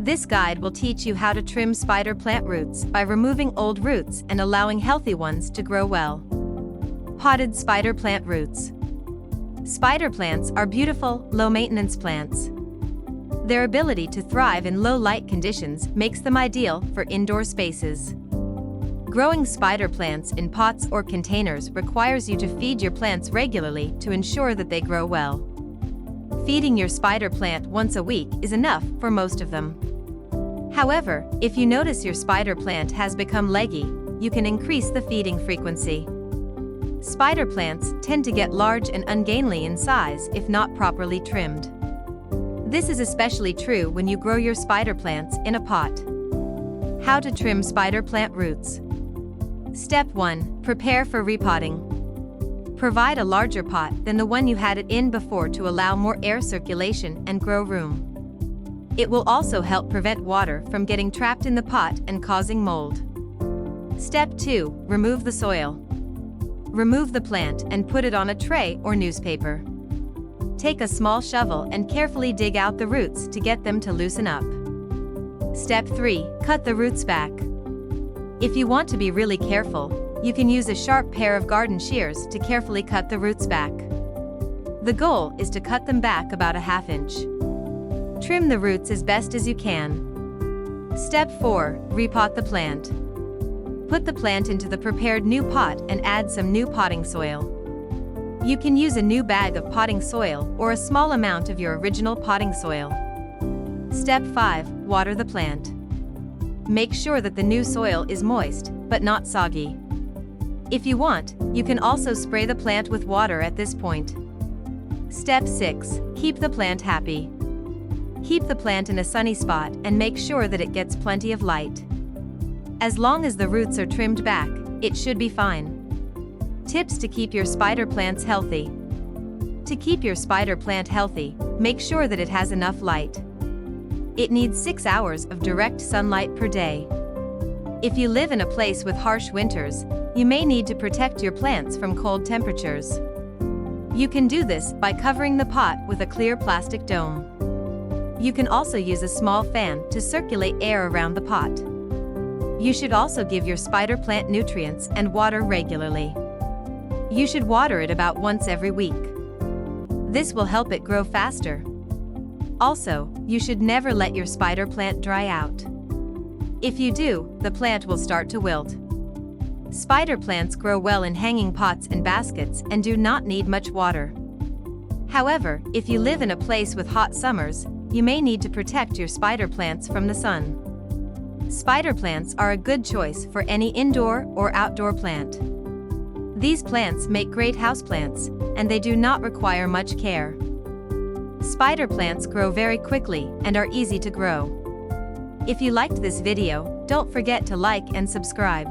This guide will teach you how to trim spider plant roots by removing old roots and allowing healthy ones to grow well. Potted spider plant roots. Spider plants are beautiful, low-maintenance plants. Their ability to thrive in low-light conditions makes them ideal for indoor spaces. Growing spider plants in pots or containers requires you to feed your plants regularly to ensure that they grow well. Feeding your spider plant once a week is enough for most of them. However, if you notice your spider plant has become leggy, you can increase the feeding frequency. Spider plants tend to get large and ungainly in size if not properly trimmed. This is especially true when you grow your spider plants in a pot. How to trim spider plant roots. Step 1. Prepare for repotting. Provide a larger pot than the one you had it in before to allow more air circulation and grow room. It will also help prevent water from getting trapped in the pot and causing mold. Step 2. Remove the soil. Remove the plant and put it on a tray or newspaper. Take a small shovel and carefully dig out the roots to get them to loosen up. Step 3. Cut the roots back. If you want to be really careful, you can use a sharp pair of garden shears to carefully cut the roots back. The goal is to cut them back about a ½ inch. Trim the roots as best as you can. Step 4. Repot the plant. Put the plant into the prepared new pot and add some new potting soil. You can use a new bag of potting soil or a small amount of your original potting soil. Step 5. Water the plant. Make sure that the new soil is moist, but not soggy. If you want, you can also spray the plant with water at this point. Step 6. Keep the plant happy. Keep the plant in a sunny spot and make sure that it gets plenty of light. As long as the roots are trimmed back, it should be fine. Tips to keep your spider plants healthy. To keep your spider plant healthy, make sure that it has enough light. It needs 6 hours of direct sunlight per day. If you live in a place with harsh winters, you may need to protect your plants from cold temperatures. You can do this by covering the pot with a clear plastic dome. You can also use a small fan to circulate air around the pot. You should also give your spider plant nutrients and water regularly. You should water it about once every week. This will help it grow faster. Also, you should never let your spider plant dry out. If you do, the plant will start to wilt. Spider plants grow well in hanging pots and baskets and do not need much water. However, if you live in a place with hot summers, you may need to protect your spider plants from the sun. Spider plants are a good choice for any indoor or outdoor plant. These plants make great houseplants, and they do not require much care. Spider plants grow very quickly and are easy to grow. If you liked this video, don't forget to like and subscribe.